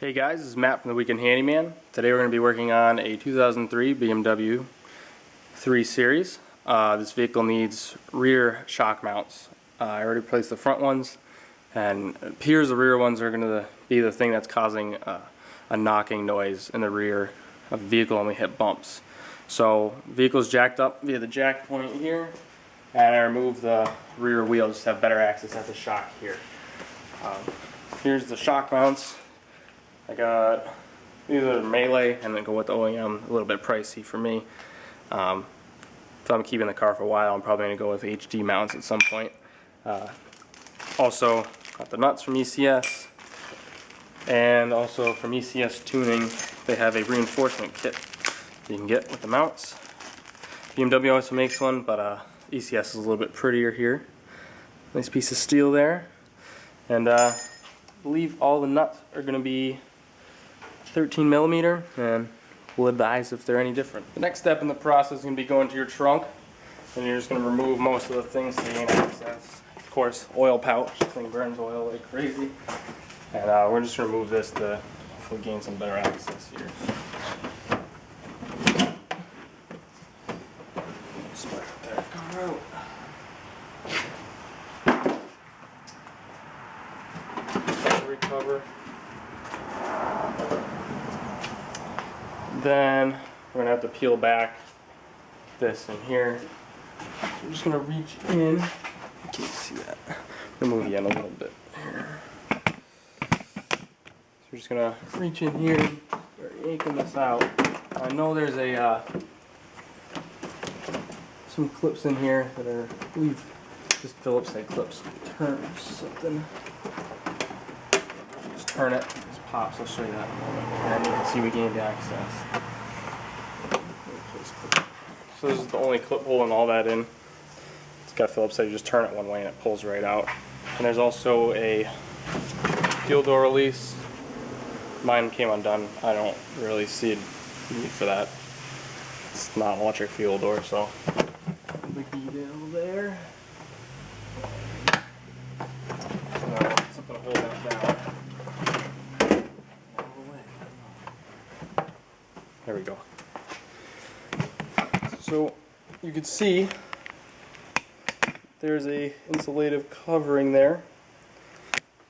Hey guys, this is Matt from the Weekend Handyman. Today we're going to be working on a 2003 BMW 3 Series. This vehicle needs rear shock mounts. I already replaced the front ones, and it appears the rear ones are going to be the thing that's causing a knocking noise in the rear of the vehicle when we hit bumps. So the vehicle's jacked up via the jack point here, and I removed the rear wheel just to have better access at the shock here. Here's the shock mounts. I got these are Melee and then go with the OEM, a little bit pricey for me. If I'm keeping the car for a while, I'm probably going to go with HD mounts at some point. Also got the nuts from ECS, and also from ECS Tuning they have a reinforcement kit you can get with the mounts. BMW also makes one, but ECS is a little bit prettier here. Nice piece of steel there, and I believe all the nuts are going to be 13mm, and we'll advise if they're any different. The next step in the process is going to be going to your trunk, and you're just going to remove most of the things to gain access. Of course, oil pouch, this thing burns oil like crazy, and we're just going to remove this to hopefully gain some better access here. Spread that car out. Recover. Then we're going to have to peel back this in here. So I'm just going to reach in. You can't see that. I'm going to move you in a little bit here. So we're just going to reach in here and start yanking this out. I know there's some clips in here that are, I believe, just Phillips head clips. Turn something. Just turn it. Pops. I'll show you that in a moment. And you can see we gained access. So this is the only clip holding all that in. It's got a Phillips head. You just turn it one way and it pulls right out. And there's also a fuel door release. Mine came undone. I don't really see a need for that. It's not an electric fuel door, so big detail there. Something to hold that down. There we go. So you can see there's a insulative covering there,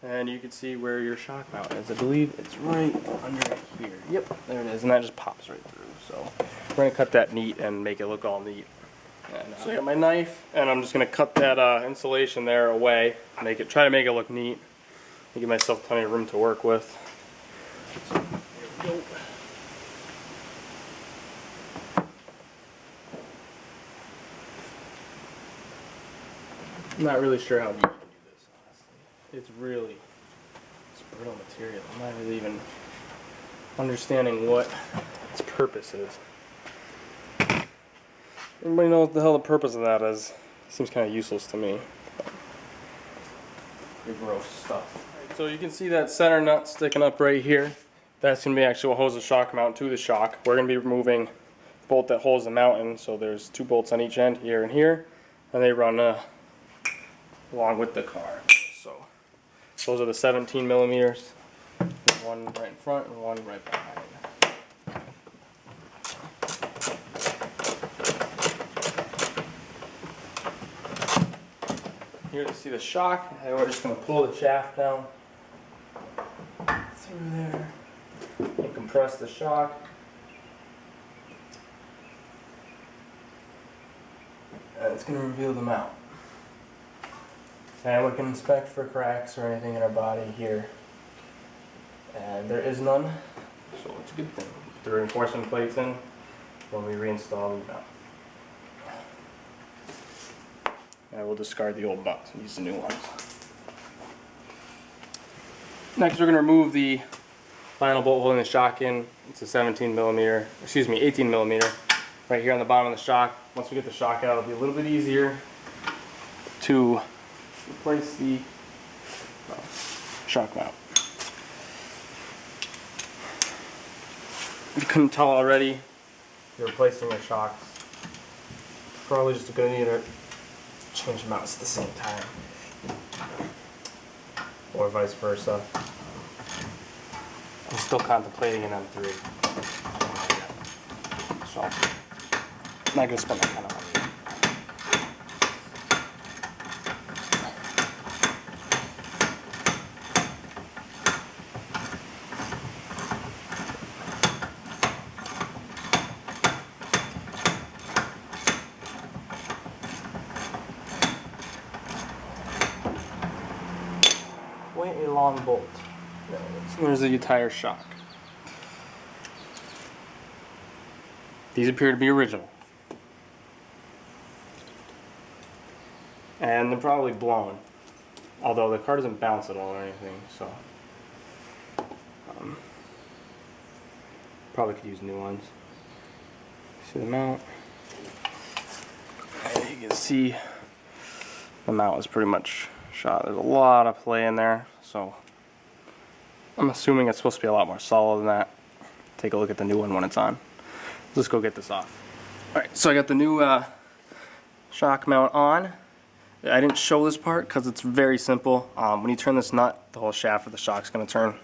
and you can see where your shock mount is. I believe it's right under here. Yep, there it is, and that just pops right through. So we're going to cut that neat and make it look all neat. And, so I got my knife, and I'm just going to cut that insulation there away, try to make it look neat, and give myself plenty of room to work with. So there we go. I'm not really sure how deep to do this, honestly. It's really brittle material. I'm not really even understanding what its purpose is. Everybody knows what the hell the purpose of that is. It seems kind of useless to me. Pretty gross stuff. Right, so you can see that center nut sticking up right here. That's going to be actually what holds the shock mount to the shock. We're going to be removing the bolt that holds the mount in. So there's two bolts on each end, here and here, and they run along with the car. So those are the 17mm. There's one right in front and one right behind. Here to see the shock, and we're just going to pull the shaft down through there and compress the shock. And it's going to reveal the mount. And we can inspect for cracks or anything in our body here. And there is none, so it's a good thing. Put the reinforcement plates in when we reinstall the mount. And we'll discard the old nuts and use the new ones. Next we're going to remove the final bolt holding the shock in. It's a 18mm, right here on the bottom of the shock. Once we get the shock out, it'll be a little bit easier to replace the shock mount. If you couldn't tell already, you're replacing your shocks. Probably just going to need to change them out at the same time. or vice versa. I'm still contemplating an M3. So, I'm not going to spend that kind of money. Quite a long bolt. There's the entire shock. These appear to be original. And they're probably blown. Although the car doesn't bounce at all or anything, so probably could use new ones. See the mount? And you can see the mount is pretty much shot. There's a lot of play in there, so I'm assuming it's supposed to be a lot more solid than that. Take a look at the new one when it's on. Let's go get this off. Alright, so I got the new shock mount on. I didn't show this part because it's very simple. When you turn this nut, the whole shaft of the shock's going to turn.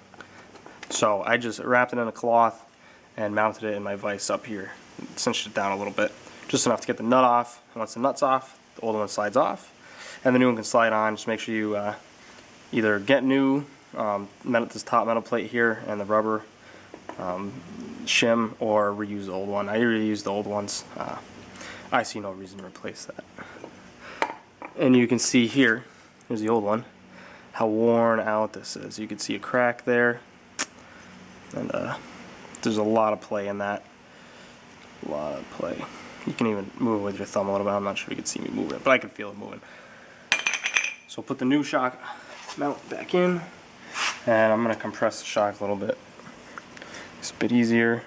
So I just wrapped it in a cloth and mounted it in my vise up here. Cinched it down a little bit, just enough to get the nut off. And once the nut's off, the old one slides off, and the new one can slide on. Just make sure you either get new this top metal plate here and the rubber shim, or reuse the old one. I reuse the old ones. I see no reason to replace that. And you can see here, here's the old one, how worn out this is. You can see a crack there, and there's a lot of play in that. A lot of play. You can even move it with your thumb a little bit. I'm not sure you can see me move it, but I can feel it moving. So put the new shock mount back in, and I'm going to compress the shock a little bit. It's a bit easier.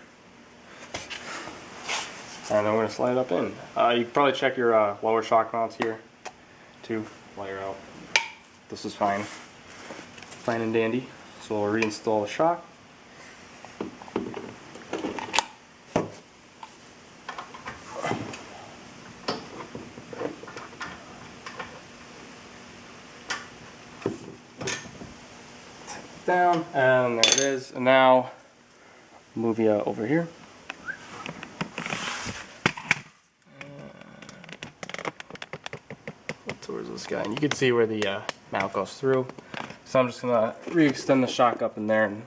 And then we're going to slide it up in. You can probably check your lower shock mounts here too while you're out. This is fine. Fine and dandy. So we'll reinstall the shock. Down, and there it is. And now move you over here. Towards this guy, and you can see where the mount goes through. So I'm just gonna re-extend the shock up in there and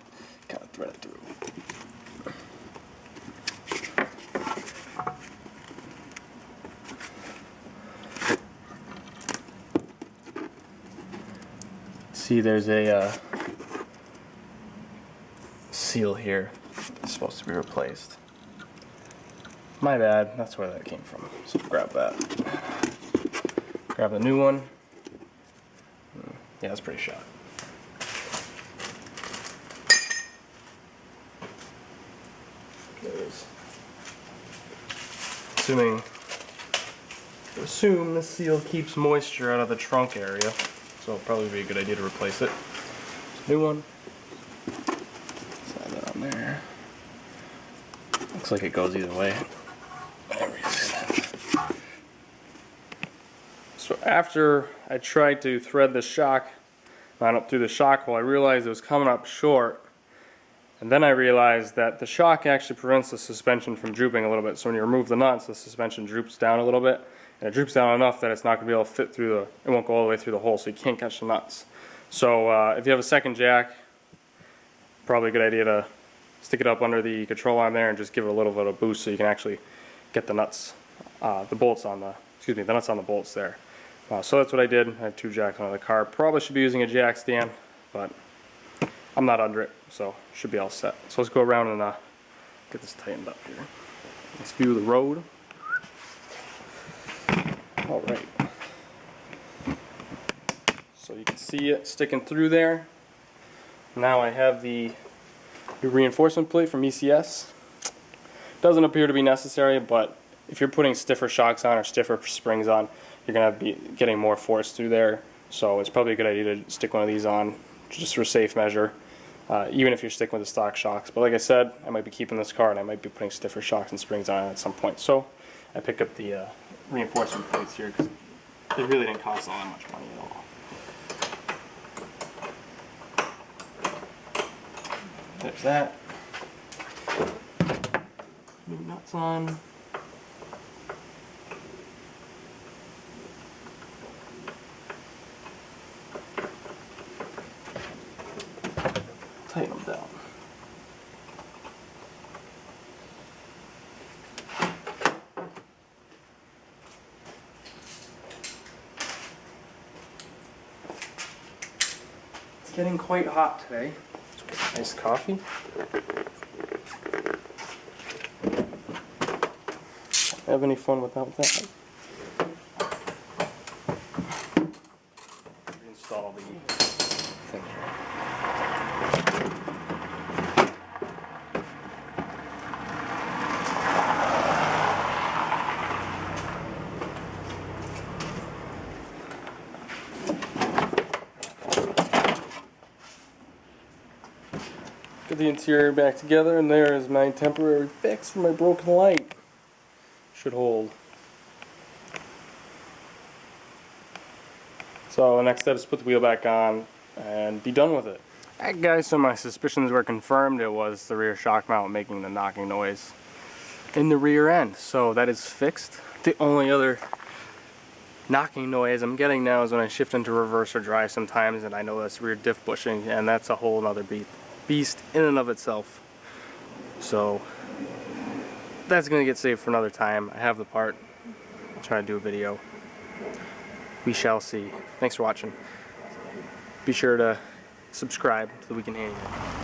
kind of thread it through. See, there's a seal here. It's supposed to be replaced. My bad, that's where that came from. So grab that. Grab the new one. Yeah, it's pretty shot. There it is. Assume this seal keeps moisture out of the trunk area, so it'll probably be a good idea to replace it. New one. Slide that on there. Looks like it goes either way. There we go. So after I tried to thread the shock line up through the shock hole, I realized it was coming up short. And then I realized that the shock actually prevents the suspension from drooping a little bit. So when you remove the nuts, the suspension droops down a little bit. And it droops down enough that it's not going to be able to fit through it won't go all the way through the hole, so you can't catch the nuts. So if you have a second jack, probably a good idea to stick it up under the control arm there and just give it a little bit of boost so you can actually get the nuts, the nuts on the bolts there. So that's what I did. I have two jacks on the car. Probably should be using a jack stand, but I'm not under it, so should be all set. So let's go around and get this tightened up here. Let's view the road. Alright. So you can see it sticking through there. Now I have the reinforcement plate from ECS. Doesn't appear to be necessary, but if you're putting stiffer shocks on or stiffer springs on, you're going to be getting more force through there. So it's probably a good idea to stick one of these on just for safe measure, even if you're sticking with the stock shocks. But like I said, I might be keeping this car and I might be putting stiffer shocks and springs on it at some point. So I picked up the reinforcement plates here because they really didn't cost all that much money at all. There's that. New nuts on. Tighten them down. It's getting quite hot today. Nice coffee. Have any fun without that? Install the thing. Get the interior back together, and there is my temporary fix for my broken light. Should hold. So the next step is put the wheel back on and be done with it. Alright guys, so my suspicions were confirmed. It was the rear shock mount making the knocking noise in the rear end. So that is fixed. The only other knocking noise I'm getting now is when I shift into reverse or drive sometimes, and I know that's rear diff bushing, and that's a whole other beast in and of itself. So that's going to get saved for another time. I have the part. I'll try to do a video. We shall see. Thanks for watching. Be sure to subscribe to the Weekend Handyman.